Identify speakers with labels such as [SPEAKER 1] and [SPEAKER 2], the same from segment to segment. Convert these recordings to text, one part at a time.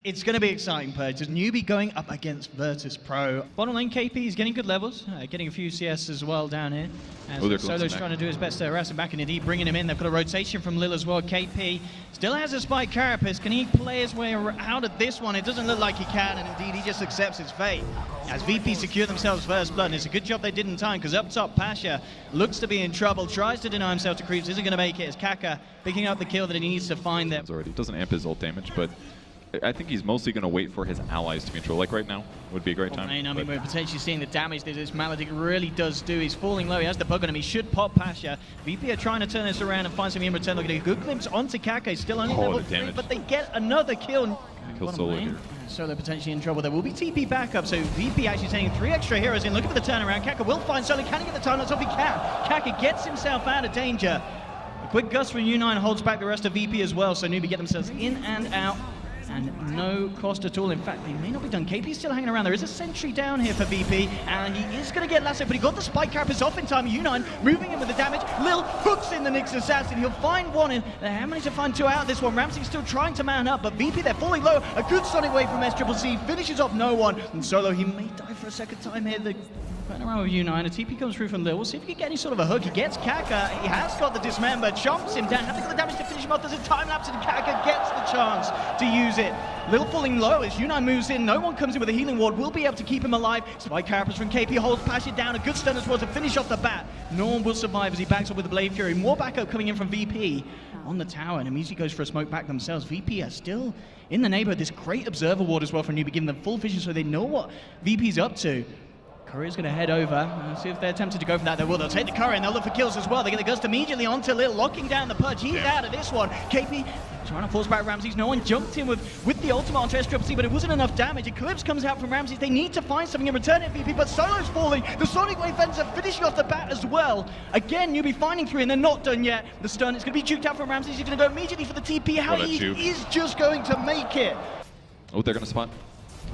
[SPEAKER 1] It's going to be exciting, Purge. There's Newbee going up against Virtus Pro. Bottom lane, KP is getting good levels, getting a few CS as well down here. As Solo's trying to do his best to harass him back, and indeed bringing him in. They've got a rotation from Lil as well. KP still has a spike carapace. Can he play his way out of this one? It doesn't look like he can, and indeed he just accepts his fate. As VP secure themselves first blood, and it's a good job they did in time, because up top, Pasha looks to be in trouble, tries to deny himself to creeps, isn't going to make it, as Kaka picking up the kill that he needs to find there.
[SPEAKER 2] Already doesn't amp his ult damage, but I think he's mostly going to wait for his allies to control. Like right now would be a great time.
[SPEAKER 1] I mean, we're potentially seeing the damage that this Maledict really does do. He's falling low. He has the bug on him. He should pop Pasha. VP are trying to turn this around and find something in return. Look at a good glimpse onto Kaka. He's still only level 3, but they get another kill.
[SPEAKER 2] Kill Solo here.
[SPEAKER 1] Solo potentially in trouble. There will be TP backup, so VP actually sending 3 extra heroes in. Looking for the turnaround. Kaka will find Solo. Can he get the time? Let's hope he can. Kaka gets himself out of danger. A quick gust from U9 holds back the rest of VP as well, so Newbee get themselves in and out. And no cost at all. In fact, they may not be done. KP's still hanging around. There is a sentry down here for VP, and he is going to get lassoed, but he got the spike carapace off in time. U9 moving in with the damage. Lil hooks in the Nyx assassin. He'll find one, and they have managed to find 2 out of this one. Ramsey's still trying to man up, but VP, they're falling low. A good sonic wave from SCCC finishes off no one. And Solo, he may die for a second time here. The playing around with U9. A TP comes through from Lil. We'll see if he can get any sort of a hook. He gets Kaka. He has got the dismember. Chomps him down. Having got the damage to finish him off. There's a time lapse, and Kaka gets the chance to use it. Lil falling low as U9 moves in. No one comes in with a healing ward. Will be able to keep him alive. Spike carapace from KP holds Pasha down. A good stun as well to finish off the bat. No one will survive as he backs up with the Blade Fury. More backup coming in from VP on the tower, and immediately goes for a smoke back themselves. VP are still in the neighborhood. This great observer ward as well from Newbee, giving them full vision so they know what VP's up to. Courier's going to head over and see if they're tempted to go for that. They will. They'll take the Courier and they'll look for kills as well. They get the gust immediately onto Lil, locking down the Purge. He's out of this one. KP trying to force back Ramses. No one jumped in with the ultimate onto SCCC, but it wasn't enough damage. Eclipse comes out from Ramses. They need to find something in return at VP, but Solo's falling. The Sonic Wave ends up finishing off the bat as well. Again, Newbee finding 3, and they're not done yet. The stun is going to be juked out from Ramses. He's going to go immediately for the TP. How he is just going to make it.
[SPEAKER 2] Oh, they're going to spot.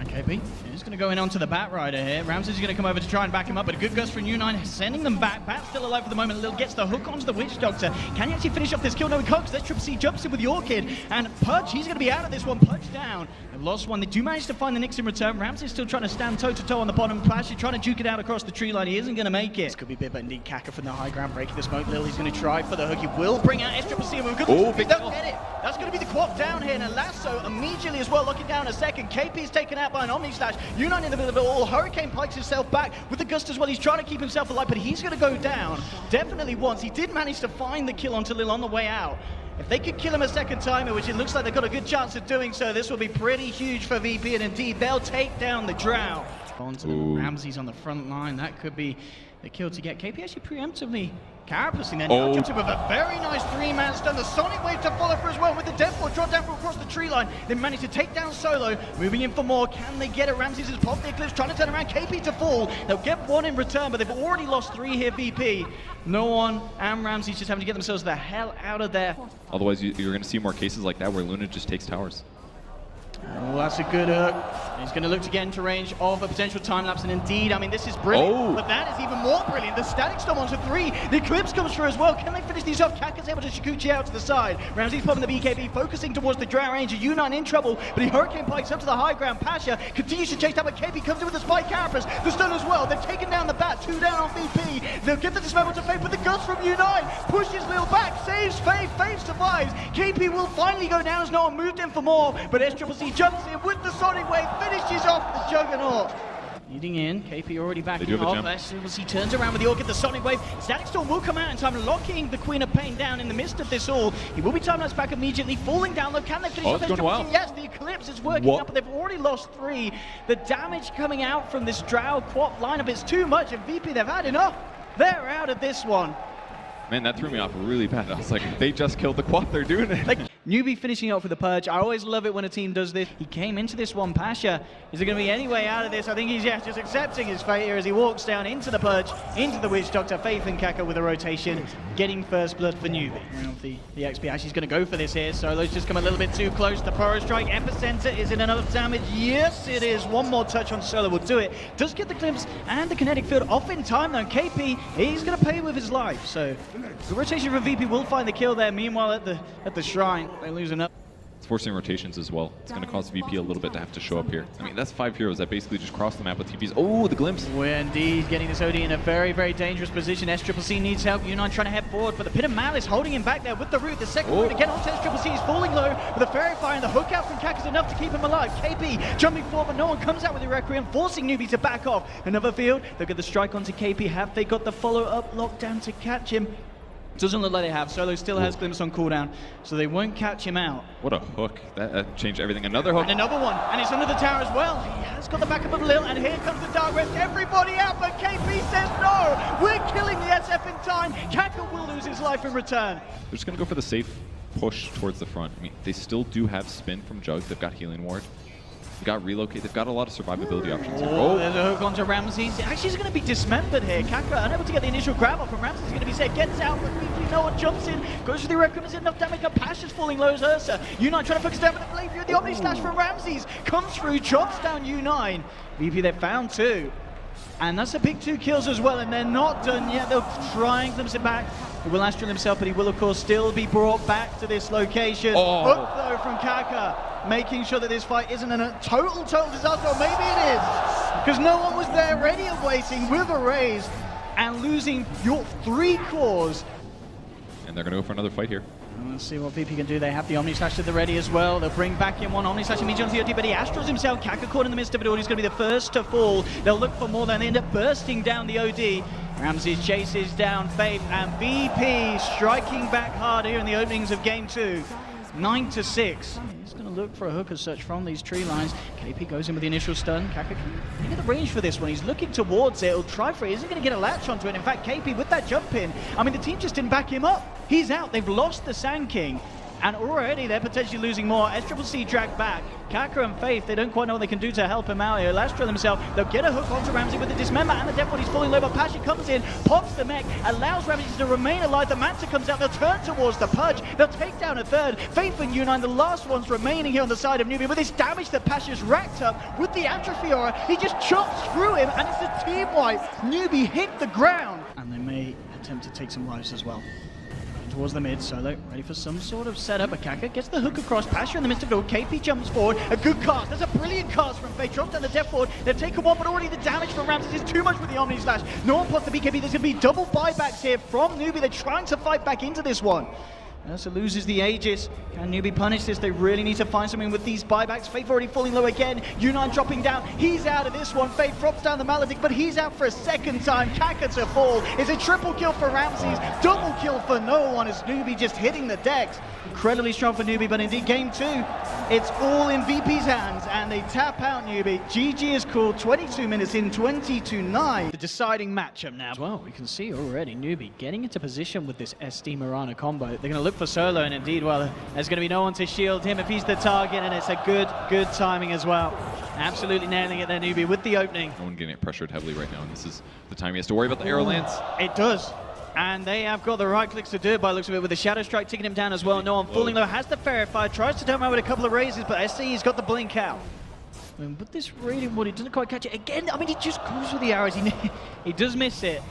[SPEAKER 1] KP is going to go in onto the Bat Rider here. Ramses is going to come over to try and back him up, but a good gust from U9, sending them back. Bat's still alive for the moment. Lil gets the hook onto the Witch Doctor. Can he actually finish off this kill? No, he can't, because SCCC jumps in with the Orchid. And Purge, he's going to be out of this one. Purge down. They've lost one. They do manage to find the Nyx in return. Ramses still trying to stand toe-to-toe on the bottom. Pasha trying to juke it out across the tree line. He isn't going to make it. This could be big, but indeed Kaka from the high ground breaking the smoke. Lil, he's going to try for the hook. He will bring out SCCC. And we're good.
[SPEAKER 2] Oh, big
[SPEAKER 1] don't get it. That's going to be the quap down here. And a lasso immediately as well, locking down a second. KP's taken out by an Omni Slash. U9 in the middle of it all. Hurricane pikes himself back with the gust as well. He's trying to keep himself alive, but he's going to go down. Definitely once. He did manage to find the kill onto Lil on the way out. If they could kill him a second time, which it looks like they've got a good chance of doing so, this will be pretty huge for VP, and indeed they'll take down the Drow. Onto the Ramses on the front line. That could be the kill to get. KP actually preemptively carapacing there. Now jumps in with a very nice 3-man stun. The Sonic Wave to follow for as well with the Death Ward drop down from across the tree line. They managed to take down Solo. Moving in for more. Can they get it? Ramses has popped the Eclipse, trying to turn around KP to fall. They'll get 1 in return, but they've already lost 3 here, VP. No one and Ramses just having to get themselves the hell out of there.
[SPEAKER 2] Otherwise, you're going to see more cases like that where Luna just takes towers.
[SPEAKER 1] Oh, that's a good hook. He's going to look to get into range of a potential time lapse, and indeed, I mean, this is brilliant, but that is even more brilliant. The Static Storm onto 3. The Eclipse comes through as well. Can they finish these off? Kaka's able to Shikuchi out to the side. Ramses popping the BKB, focusing towards the Drow Ranger. U9 in trouble, but he Hurricane Pikes up to the high ground. Pasha continues to chase down, but KP comes in with the Spike Carapace. The stun as well. They've taken down the Bat. 2 down on VP. They'll get the dismember to Faith, but the gust from U9 pushes Lil back, saves Faith. Faith survives. KP will finally go down as no one moved in for more, but SCCC jumps in with the Sonic Wave, finishes off the Juggernaut. Leading in, KP already backing off. SCCC turns around with the Orchid, the Sonic Wave. Static Storm will come out in time, locking the Queen of Pain down in the midst of this all. He will be time-lapsed back immediately, falling down low. Can they finish off SCCC? Yes, the Eclipse is working up, but they've already lost 3. The damage coming out from this Drow Quap lineup is too much, and VP, they've had enough. They're out of this one.
[SPEAKER 2] Man, that threw me off really bad. I was like, they just killed the quad, they're doing it.
[SPEAKER 1] Like, Newbee finishing off with the Purge. I always love it when a team does this. He came into this one, Pasha. Is there going to be any way out of this? I think he's just accepting his fate here as he walks down into the Purge, into the Witch Doctor. Faith and Kaka with a rotation, getting first blood for Newbee. The XP actually is going to go for this here. Solo's just come a little bit too close. The Pyro Strike Epicenter, is it enough damage? Yes, it is. One more touch on Solo will do it. Does get the glimpse and the kinetic field off in time though. KP, he's going to pay with his life. So the rotation from VP will find the kill there. Meanwhile, at the shrine, they're losing up.
[SPEAKER 2] It's forcing rotations as well. It's going to cause VP a little bit to have to show up here. I mean, that's 5 heroes that basically just cross the map with TPs. Oh, the glimpse.
[SPEAKER 1] We're indeed getting this OD in a very, very dangerous position. SCCC needs help. U9 trying to head forward, but the Pit of Malice holding him back there with the root. The second root again onto SCCC. He's falling low, but the Fairy Fire and the hook out from Kak is enough to keep him alive. KP jumping forward, but no one comes out with the Requiem, forcing Newbee to back off. Another field. Look at the strike onto KP. Have they got the follow-up lockdown to catch him? Doesn't look like they have. Solo still has Glimpse on cooldown, so they won't catch him out.
[SPEAKER 2] What a hook. That changed everything. Another hook.
[SPEAKER 1] And another one. And it's under the tower as well. He has got the backup of Lil, and here comes the Dark Rift. Everybody out, but KP says no. We're killing the SF in time. Kaka will lose his life in return.
[SPEAKER 2] They're just going to go for the safe push towards the front. I mean, they still do have spin from Jugs. They've got healing ward. They've got relocate. They've got a lot of survivability options here.
[SPEAKER 1] Oh, there's a hook onto Ramses. Actually, he's going to be dismembered here. Kaka unable to get the initial grab off, and Ramses is going to be safe. Gets out, but no one jumps in. Goes for the Requiem. Is enough damage? Pasha's falling low as Ursa. U9 trying to focus down with the blade view. The Omni Slash from Ramses comes through, chops down U9. VP they found two. And that's a big 2 kills as well, and they're not done yet. They're trying to glimpse it back. He will Astral himself, but he will, of course, still be brought back to this location. Hook, though, from Kaka, making sure that this fight isn't a total disaster, or maybe it is, because no one was there ready and waiting with a raise, and losing your 3 cores.
[SPEAKER 2] And they're going to go for another fight here.
[SPEAKER 1] Let's see what VP can do. They have the Omni Slash to the ready as well. They'll bring back in one Omni Slash immediately on the OD, but he Astrals himself. Kaka caught in the midst of it all. He's going to be the first to fall. They'll look for more, then they end up bursting down the OD. Ramses chases down Faith, and VP striking back hard here in the openings of game 2. 9-6. He's going to look for a hook as such from these tree lines. KP goes in with the initial stun. Kaka can get the range for this one. He's looking towards it. He'll try for it. He isn't going to get a latch onto it. In fact, KP with that jump in, I mean, the team just didn't back him up. He's out. They've lost the Sand King. And already they're potentially losing more. SCCC dragged back. Kaka and Faith, they don't quite know what they can do to help him out here. Lastral himself, they'll get a hook onto Ramsey with the Dismember, and the Death Body's falling low, but Pasha comes in, pops the mech, allows Ramsey to remain alive. The Manta comes out, they'll turn towards the Purge, they'll take down a third. Faith and U9, the last ones remaining here on the side of Newbee. With this damage that Pasha's racked up with the Atrophy Aura, he just chops through him, and it's a team wipe. Newbee hit the ground. And they may attempt to take some lives as well. Towards the mid, Solo ready for some sort of setup. Kaka gets the hook across, Pasha in the midst of it all. KP jumps forward, a good cast. That's a brilliant cast from Faye. Drops down the Death Ward. They've taken one, but already the damage from Ramses is too much with the Omni Slash. No one pots the BKB. There's going to be double buybacks here from Newbee. They're trying to fight back into this one. Ursa loses the Aegis. Can Newbee punish this? They really need to find something with these buybacks. Faith already falling low again. U9 dropping down. He's out of this one. Faith drops down the Maledict, but he's out for a second time. Kaka to fall. It's a triple kill for Ramses. Double kill for no one as Newbee just hitting the decks. Incredibly strong for Newbee, but indeed game 2, it's all in VP's hands, and they tap out Newbee. GG is called 22 minutes in, 20-9. The deciding matchup now. Well, we can see already Newbee getting into position with this SD Mirana combo. They're going to look for Solo, and indeed, well, there's going to be no one to shield him if he's the target, and it's a good timing as well. Absolutely nailing it there, Newbee, with the opening.
[SPEAKER 2] No one getting pressured heavily right now, and this is the time he has to worry about the arrow lance.
[SPEAKER 1] It does. And they have got the right clicks to do it by the looks of it, with the Shadow Strike taking him down as well. No one falling low, has the Fairy Fire, tries to turn around with a couple of raises, but SC's got the blink out. And with this Radiant Wood, he doesn't quite catch it again. I mean, he just goes with the arrows. He does miss it.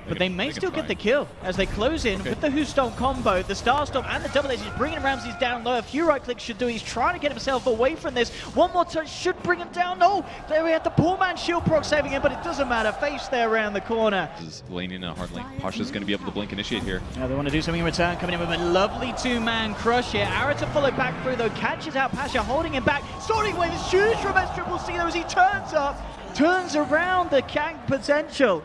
[SPEAKER 1] But they may still get the kill as they close in with the Whostone combo, the Starstorm and the double edge. He's bringing Ramses down low. A few right clicks should do. He's trying to get himself away from this. One more touch should bring him down. No, there we had the poor man shield proc saving him, but it doesn't matter. Face there around the corner.
[SPEAKER 2] This is laning a hard lane. Pasha's going to be able to blink initiate here.
[SPEAKER 1] Yeah, they want to do something in return. Coming in with a lovely 2-man crush here. Arrow to follow back through though. Catches out Pasha, holding him back. Soaring Wave is huge from SCCC though as he turns up. Turns around the Kank potential.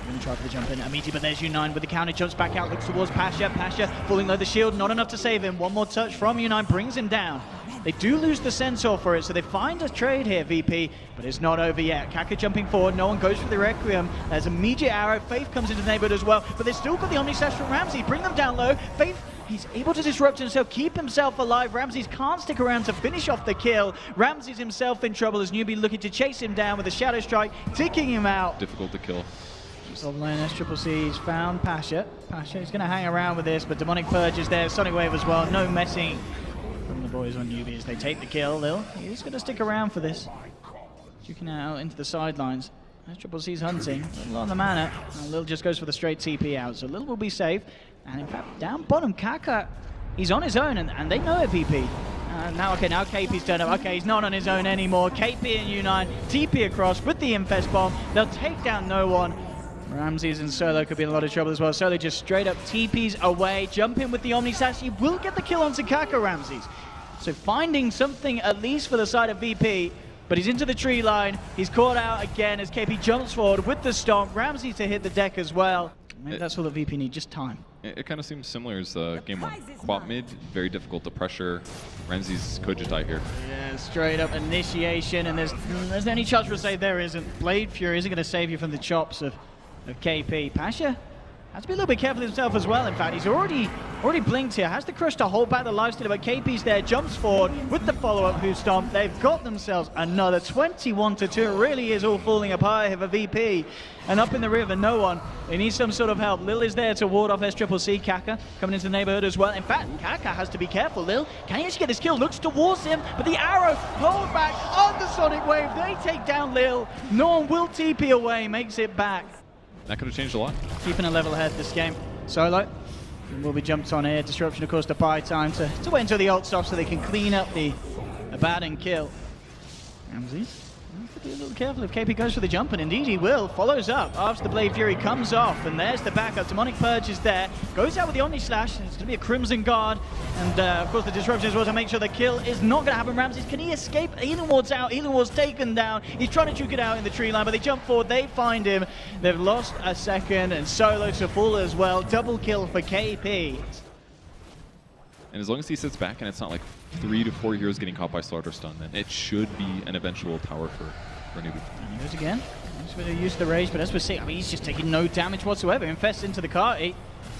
[SPEAKER 1] Going to try for the jump in immediately, but there's U9 with the counter, jumps back out, looks towards Pasha. Pasha falling low, the shield, not enough to save him. One more touch from U9 brings him down. They do lose the Centaur for it, so they find a trade here, VP, but it's not over yet. Kaka jumping forward, no one goes for the Requiem. There's immediate arrow, Faith comes into the neighborhood as well, but they've still got the Omni Slash from Ramsey. Bring them down low. Faith, he's able to disrupt himself, keep himself alive. Ramses can't stick around to finish off the kill. Ramses himself in trouble as Newbee looking to chase him down with a Shadow Strike, ticking him out.
[SPEAKER 2] Difficult to kill.
[SPEAKER 1] Top lane, SCCC's found Pasha. Pasha is going to hang around with this, but Demonic Purge is there. Sonic Wave as well. No messing from the boys on Newbee as they take the kill. Lil, he's going to stick around for this. Juking out into the sidelines. SCCC's hunting. Lil on the mana. And Lil just goes for the straight TP out. So Lil will be safe. And in fact, down bottom, Kaka, he's on his own, and they know it, VP. Now KP's turned up. Okay, he's not on his own anymore. KP and U9 TP across with the Infest bomb. They'll take down no one. Ramses and Solo could be in a lot of trouble as well. Solo just straight up TP's away. Jump in with the Omni Slash. He will get the kill on Kaka, Ramses. So finding something at least for the side of VP. But he's into the tree line. He's caught out again as KP jumps forward with the stomp. Ramses to hit the deck as well. Maybe that's all that VP need, just time.
[SPEAKER 2] It kind of seems similar as game one. Quap mid, very difficult to pressure. Ramses could just die here.
[SPEAKER 1] Yeah, straight up initiation, and there's any chance for a save there isn't. Blade Fury isn't going to save you from the chops of KP. Pasha has to be a little bit careful himself as well. In fact, he's already blinked here. Has the crush to hold back the lifesteal, but KP's there, jumps forward with the follow-up who stomp. They've got themselves another 21-2. It really is all falling apart here for VP. And up in the river, no one. They need some sort of help. Lil is there to ward off SCCC. Kaka coming into the neighborhood as well. In fact, Kaka has to be careful. Lil, can he actually get this kill? Looks towards him, but the arrow hold back on the Sonic Wave. They take down Lil. No one will TP away, makes it back.
[SPEAKER 2] That could have changed a lot.
[SPEAKER 1] Keeping a level head this game. Solo will be jumped on here. Disruption, of course, to buy time to wait until the ult stops so they can clean up the abandon kill. Ramses. Be a little careful if KP goes for the jump, and indeed he will. Follows up after the Blade Fury comes off, and there's the backup. Demonic Purge is there. Goes out with the Omni Slash, and it's going to be a Crimson Guard. And of course the disruption as well to make sure the kill is not going to happen. Ramses, can he escape? Healing Ward's out. Healing Ward's taken down. He's trying to juke it out in the tree line, but they jump forward. They find him. They've lost a second, and Solo to full as well. Double kill for KP.
[SPEAKER 2] And as long as he sits back and it's not like 3 to 4 heroes getting caught by Slaughter Stun, then it should be an eventual tower for Newbee.
[SPEAKER 1] And he goes again. He's going to use the rage, but as we're seeing, I mean, he's just taking no damage whatsoever. Infests into the cart. He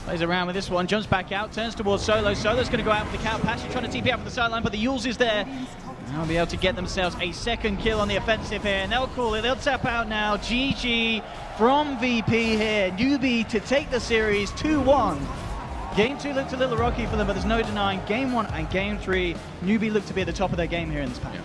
[SPEAKER 1] plays around with this one, jumps back out, turns towards Solo. Solo's going to go out with the cow. Pasha trying to TP out from the sideline, but the Yules is there. They'll be able to get themselves a second kill on the offensive here, and they'll call it. They'll tap out now. GG from VP here. Newbee to take the series 2-1. Game 2 looked a little rocky for them, but there's no denying Game 1 and Game 3, Newbee looked to be at the top of their game here in this patch.